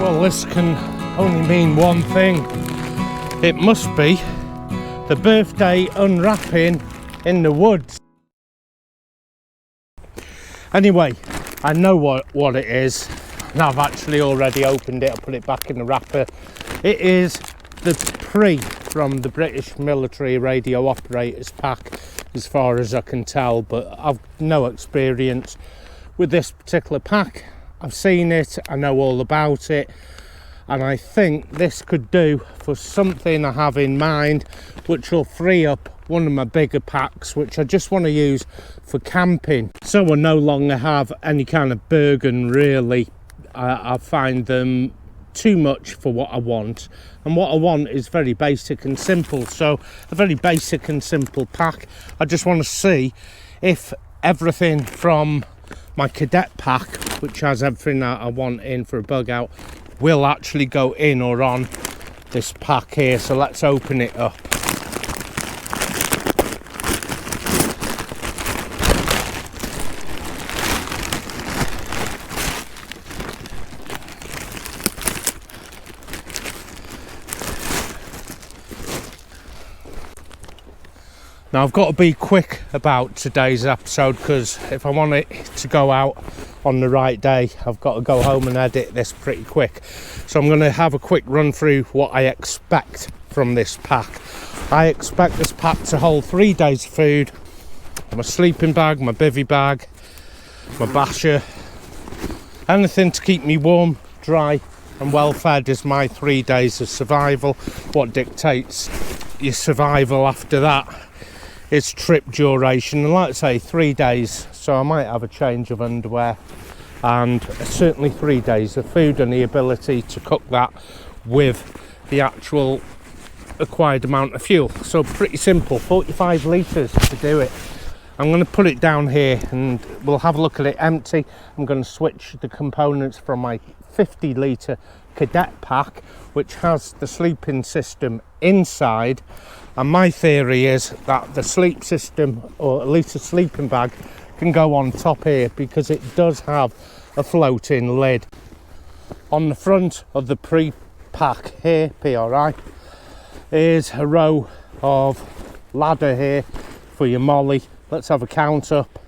Well, this can only mean one thing. It must be the birthday unwrapping in the woods. Anyway, I know what it is, and I've actually already opened it. I put it back in the wrapper. It is the PRI from the British Military Radio Operators Pack, as far as I can tell, but I've no experience with this particular pack. I've seen it, I know all about it, and I think this could do for something I have in mind, which will free up one of my bigger packs, which I just want to use for camping, so I no longer have any kind of burden really. I find them too much for what I want, and what I want is very basic and simple. So a very basic and simple pack. I just want to see if everything from my cadet pack, which has everything that I want in for a bug out, will actually go in or on this pack here. So let's open it up. Now I've got to be quick about today's episode, because if I want it to go out on the right day, I've got to go home and edit this pretty quick. So I'm going to have a quick run through what I expect from this pack. I expect this pack to hold 3 days of food, my sleeping bag, my bivvy bag, my basher. Anything to keep me warm, dry and well fed is my 3 days of survival. What dictates your survival after that is trip duration, and like I say, 3 days, so I might have a change of underwear, and certainly 3 days of food and the ability to cook that with the actual acquired amount of fuel. So pretty simple, 45 litres to do it. I'm going to put it down here and we'll have a look at it empty. I'm going to switch the components from my 50 litre cadet pack, which has the sleeping system inside, and my theory is that the sleep system, or at least a sleeping bag, can go on top here because it does have a floating lid. On the front of the PRI pack here, PRI, is a row of ladder here for your molly. Let's have a count up.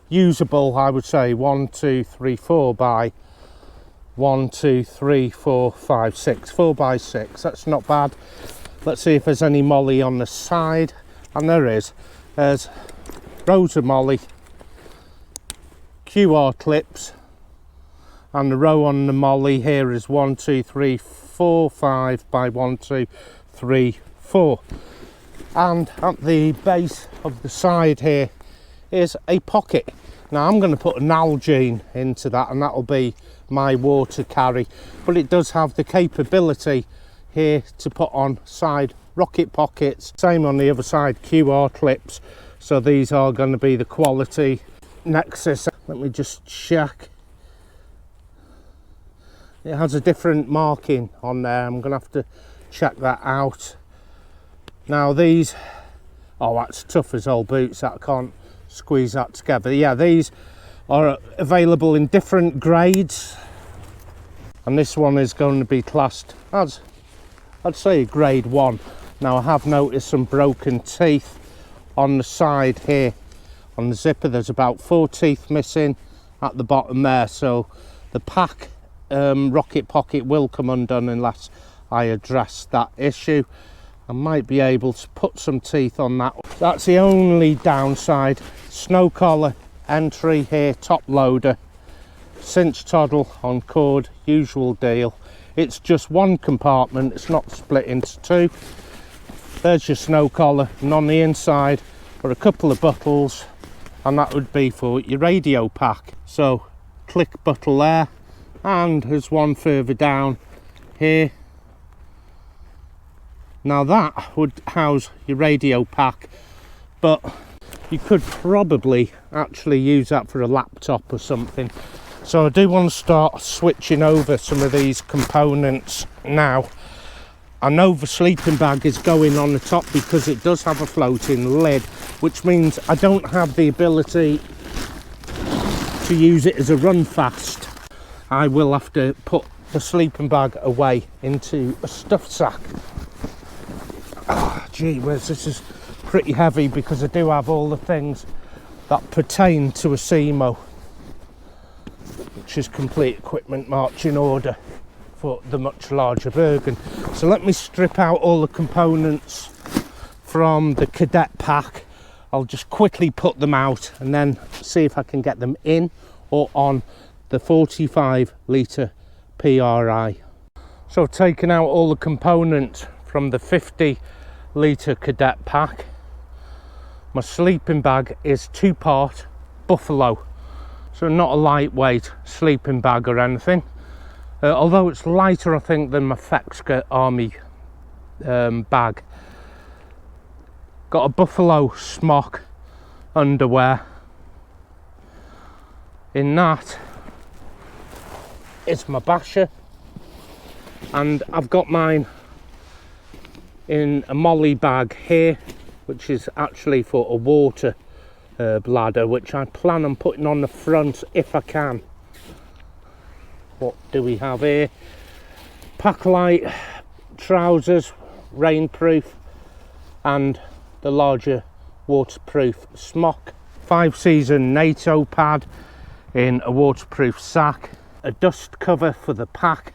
Usable, I would say 1, 2, 3, 4 by 1, 2, 3, 4, 5, 6. 4 by 6. That's not bad. Let's see if there's any molly on the side, and there is. There's rows of molly, QR clips, and the row on the molly here is 1, 2, 3, 4, 5 by 1, 2, 3, 4. And at the base of the side here is a pocket. Now I'm going to put an Nalgene into that, and that will be my water carry, but it does have the capability here to put on side rocket pockets. Same on the other side, QR clips. So these are going to be the quality Thnx. Let me just check. It has a different marking on there. I'm going to have to check that out. Now these, oh, that's tough as old boots. That I can't squeeze that together. Yeah, these are available in different grades, and this one is going to be classed as, I'd say, grade 1. Now I have noticed some broken teeth on the side here. On the zipper there's about 4 teeth missing at the bottom there, so the pack rocket pocket will come undone unless I address that issue. I might be able to put some teeth on that. That's the only downside. Snow collar entry here, top loader, cinch toddle on cord, usual deal. It's just one compartment, it's not split into 2. There's your snow collar, and on the inside are a couple of buttons, and that would be for your radio pack. So click button there, and there's one further down here. Now that would house your radio pack, but you could probably actually use that for a laptop or something. So I do want to start switching over some of these components now. I know the sleeping bag is going on the top because it does have a floating lid, which means I don't have the ability to use it as a run fast. I will have to put the sleeping bag away into a stuffed sack. Gee whiz, this is pretty heavy because I do have all the things that pertain to a SEMO, which is complete equipment marching order for the much larger Bergen. So let me strip out all the components from the cadet pack. I'll just quickly put them out and then see if I can get them in or on the 45 litre PRI. So I've taken out all the components from the 50 litre cadet pack. My sleeping bag is 2-part buffalo, so not a lightweight sleeping bag or anything, although it's lighter I think than my Thnx army bag. Got a buffalo smock underwear. In that is my basher, and I've got mine in a molly bag here, which is actually for a water bladder, which I plan on putting on the front if I can. What do we have here? Packlight trousers, rainproof, and the larger waterproof smock. 5-season NATO pad in a waterproof sack, a dust cover for the pack,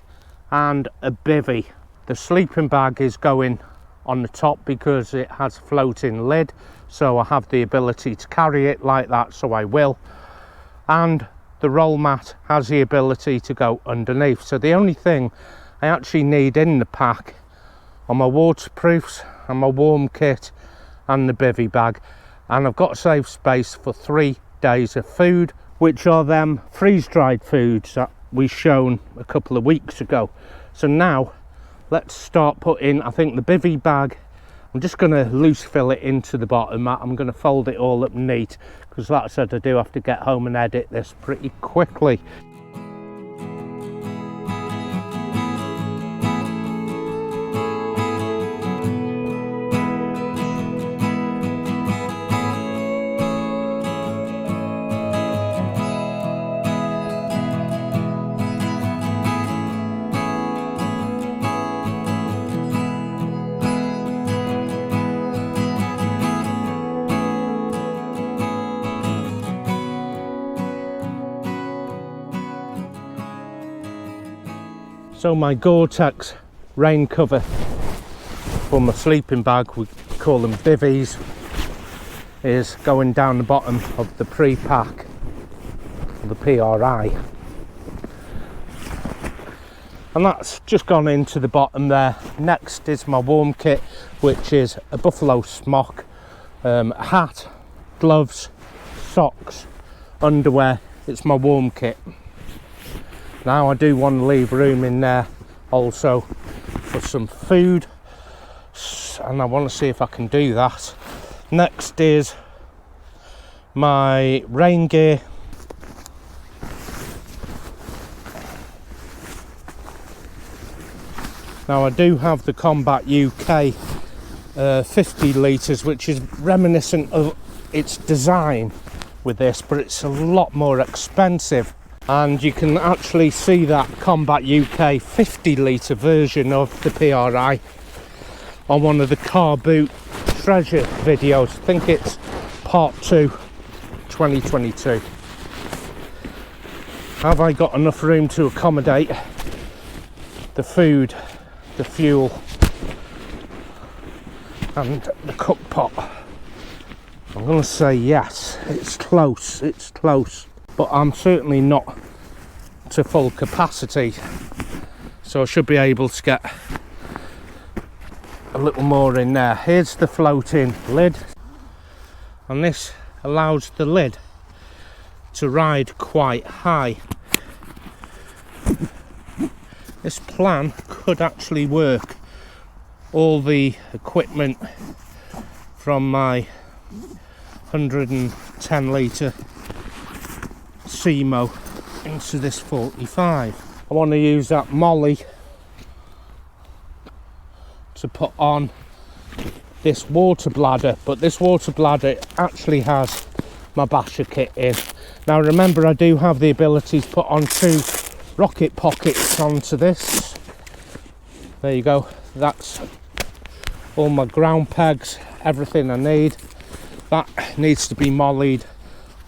and a bivvy. The sleeping bag is going on the top because it has a floating lid, so I have the ability to carry it like that, so I will. And the roll mat has the ability to go underneath. So the only thing I actually need in the pack are my waterproofs and my warm kit and the bivvy bag, and I've got safe space for 3 days of food, which are them freeze-dried foods that we shown a couple of weeks ago. So now let's start putting, I think, the bivvy bag. I'm just going to loose fill it into the bottom. I'm going to fold it all up neat because, like I said, I do have to get home and edit this pretty quickly. So my Gore-Tex rain cover for my sleeping bag, we call them bivvies, is going down the bottom of the pre-pack, the PRI. And that's just gone into the bottom there. Next is my warm kit, which is a buffalo smock, a hat, gloves, socks, underwear. It's my warm kit. Now I do want to leave room in there also for some food, and I want to see if I can do that. Next is my rain gear. Now I do have the Combat UK 50 litres, which is reminiscent of its design with this, but it's a lot more expensive. And you can actually see that Combat UK 50 litre version of the PRI on one of the car boot treasure videos. I think it's part 2, 2022. Have I got enough room to accommodate the food, the fuel and the cook pot? I'm going to say yes. It's close, but I'm certainly not to full capacity, so I should be able to get a little more in there. Here's the floating lid, and this allows the lid to ride quite high. This plan could actually work. All the equipment from my 110 litre SEMO into this 45. I want to use that molly to put on this water bladder, but this water bladder actually has my basher kit in. Now remember, I do have the ability to put on 2 rocket pockets onto this. There you go, that's all my ground pegs, everything I need. That needs to be mollied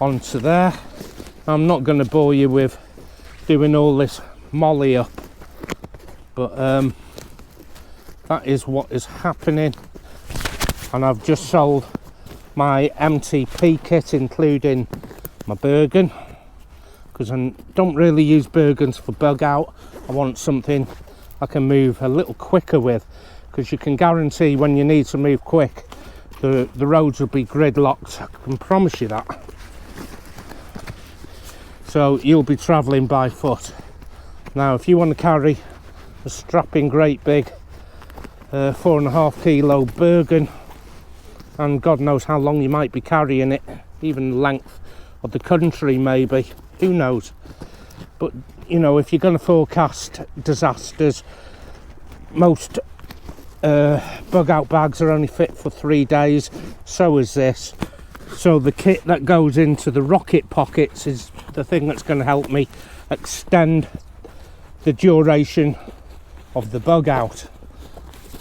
onto there. I'm not going to bore you with doing all this molly up, but that is what is happening. And I've just sold my MTP kit, including my Bergen, because I don't really use Bergens for bug out. I want something I can move a little quicker with, because you can guarantee when you need to move quick, the roads will be gridlocked. I can promise you that. So you'll be travelling by foot. Now if you want to carry a strapping great big 4.5 kilo Bergen, and God knows how long you might be carrying it, even the length of the country maybe, who knows. But you know, if you're going to forecast disasters, most bug out bags are only fit for 3 days, so is this. So the kit that goes into the rocket pockets is the thing that's going to help me extend the duration of the bug out.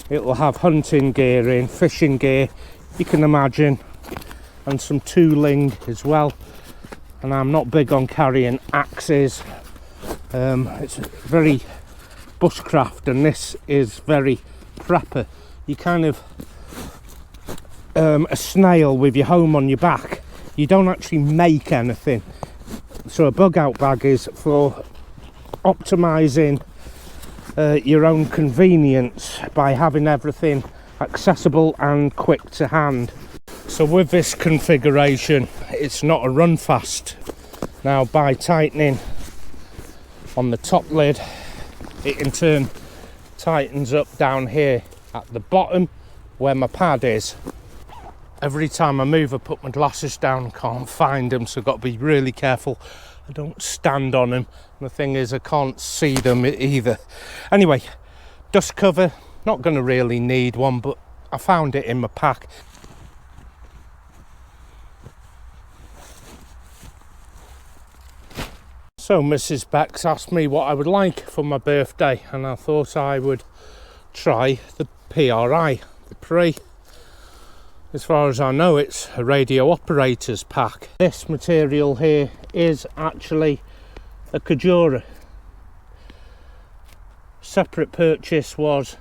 It will have hunting gear in, fishing gear, you can imagine, and some tooling as well. And I'm not big on carrying axes. It's very bushcraft, and this is very prepper. You kind of a snail with your home on your back. You don't actually make anything. So a bug out bag is for optimizing your own convenience by having everything accessible and quick to hand. So with this configuration, it's not a run fast. Now by tightening on the top lid, it in turn tightens up down here at the bottom where my pad is. Every time I move, I put my glasses down, can't find them, so I've got to be really careful I don't stand on them. And the thing is, I can't see them either. Anyway, dust cover, not going to really need one, but I found it in my pack. So Mrs. Bex asked me what I would like for my birthday, and I thought I would try the PRI.brit. As far as I know, it's a radio operator's pack. This material here is actually a Kajura. Separate purchase was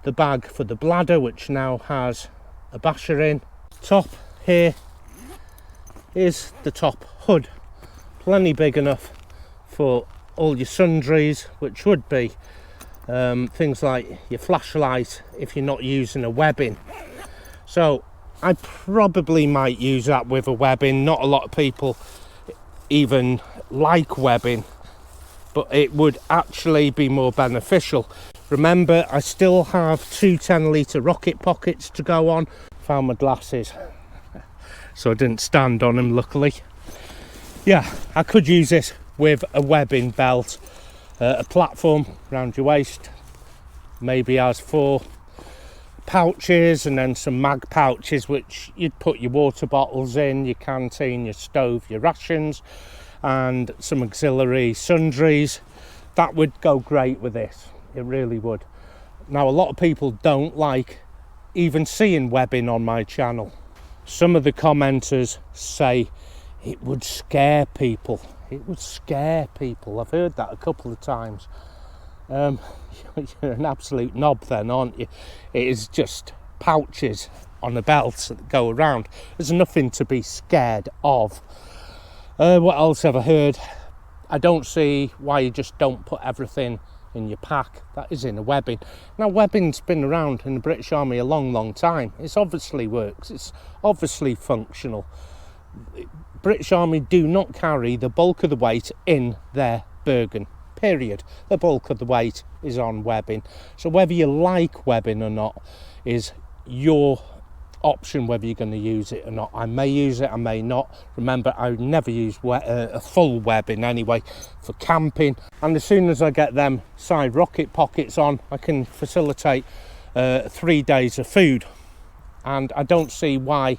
the bag for the bladder, which now has a basher in. Top here is the top hood. Plenty big enough for all your sundries, which would be things like your flashlight if you're not using a webbing. So I probably might use that with a webbing. Not a lot of people even like webbing, but it would actually be more beneficial. Remember, I still have 2 10-litre rocket pockets to go on. Found my glasses, so I didn't stand on them, luckily. Yeah, I could use this with a webbing belt, a platform around your waist, maybe has 4 pouches and then some mag pouches which you'd put your water bottles in, your canteen, your stove, your rations, and some auxiliary sundries. That would go great with this, it really would. Now a lot of people don't like even seeing webbing on my channel. Some of the commenters say it would scare people. It would scare people. I've heard that a couple of times. You're an absolute knob then, aren't you? It is just pouches on a belt that go around. There's nothing to be scared of. What else have I heard? I don't see why you just don't put everything in your pack that is in a webbing. Now webbing's been around in the British Army a long time. It obviously works, it's obviously functional. British Army do not carry the bulk of the weight in their Bergen, period. The bulk of the weight is on webbing. So whether you like webbing or not is your option, whether you're going to use it or not. I may use it, I may not. Remember, I never use a full webbing anyway for camping. And as soon as I get them side rocket pockets on, I can facilitate 3 days of food. And I don't see why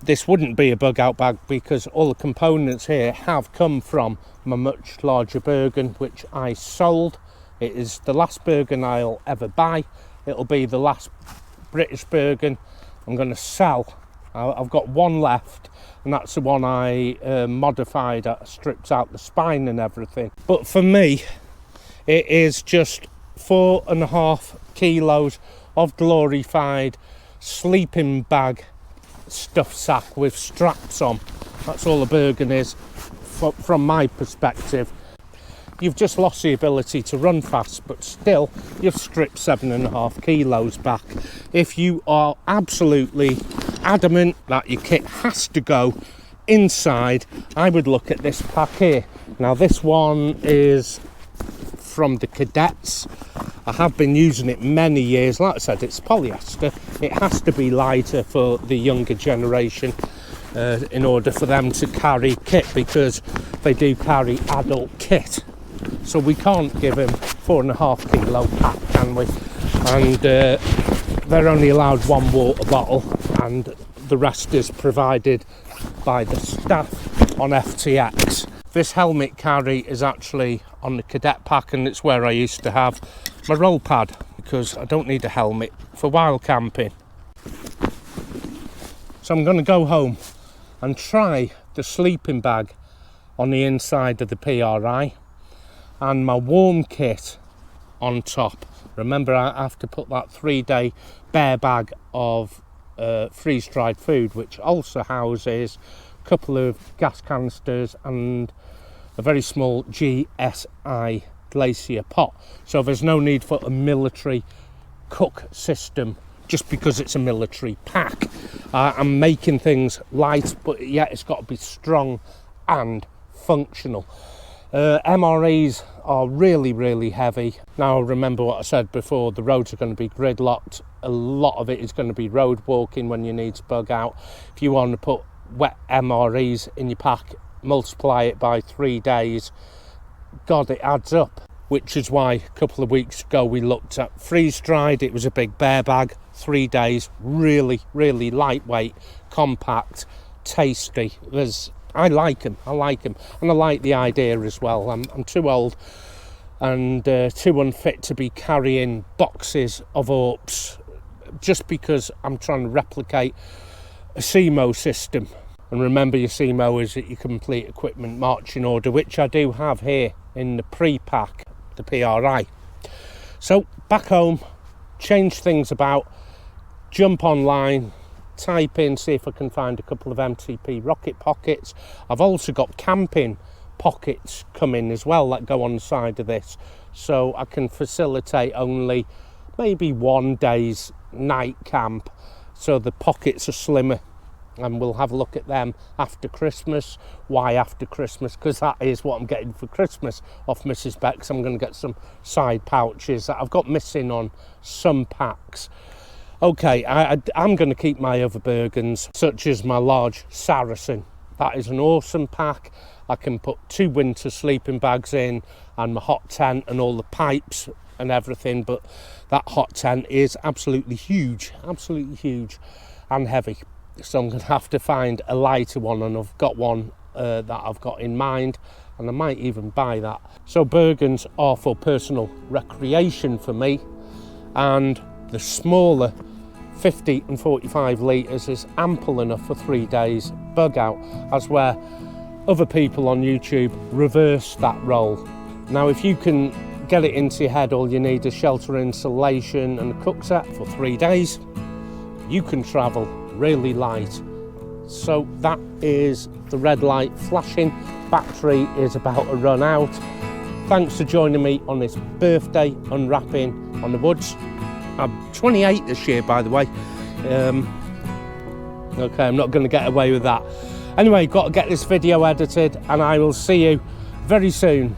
this wouldn't be a bug out bag because all the components here have come from my much larger Bergen, which I sold. It is the last Bergen I'll ever buy. It'll be the last British Bergen I'm going to sell. I've got one left, and that's the one I modified. I stripped out the spine and everything. But for me, it is just 4.5 kilos of glorified sleeping bag stuff sack with straps on. That's all a Bergen is from my perspective. You've just lost the ability to run fast, but still you've stripped 7.5 kilos back. If you are absolutely adamant that your kit has to go inside, I would look at this pack here. Now this one is from the cadets. I have been using it many years. Like I said, it's polyester. It has to be lighter for the younger generation in order for them to carry kit, because they do carry adult kit. So we can't give them 4.5 kilo pack, can we? And they're only allowed one water bottle, and the rest is provided by the staff on Thnx. This helmet carry is actually on the cadet pack, and it's where I used to have my roll pad, because I don't need a helmet for wild camping. So I'm going to go home and try the sleeping bag on the inside of the PRI and my warm kit on top. Remember, I have to put that 3-day bear bag of freeze-dried food, which also houses a couple of gas canisters and a very small GSI glacier pot. So there's no need for a military cook system just because it's a military pack. I'm making things light, but yet it's got to be strong and functional. MREs are really heavy. Now remember what I said before, the roads are going to be gridlocked. A lot of it is going to be road walking when you need to bug out. If you want to put wet MREs in your pack, multiply it by 3 days, God, it adds up. Which is why a couple of weeks ago we looked at freeze-dried. It was a big bear bag, 3 days, really lightweight, compact, tasty. I like them, and I like the idea as well. I'm too old and too unfit to be carrying boxes of AWPs just because I'm trying to replicate a CMO system. And remember, your CMO is your complete equipment marching order, which I do have here in the pre-pack, the PRI. So back home, change things about, jump online, type in, see if I can find a couple of MTP rocket pockets. I've also got camping pockets coming as well that go on the side of this, so I can facilitate only maybe 1 day's night camp, so the pockets are slimmer, and we'll have a look at them after Christmas. Why after Christmas? Because that is what I'm getting for Christmas off Mrs. Beck's. I'm going to get some side pouches that I've got missing on some packs. Okay, I'm going to keep my other Bergens, such as my large Saracen. That is an awesome pack. I can put 2 winter sleeping bags in and my hot tent and all the pipes and everything, but that hot tent is absolutely huge and heavy. So I'm going to have to find a lighter one, and I've got one that I've got in mind, and I might even buy that. So Bergens are for personal recreation for me, and the smaller 50 and 45 litres is ample enough for 3 days bug out, as where other people on YouTube reverse that role. Now if you can get it into your head all you need is shelter insulation and a cook set for 3 days, you can travel really light. So that is the red light flashing. Battery is about to run out. Thanks for joining me on this birthday unwrapping on the woods. I'm 28 this year, by the way. Okay, I'm not going to get away with that. Anyway, got to get this video edited, and I will see you very soon.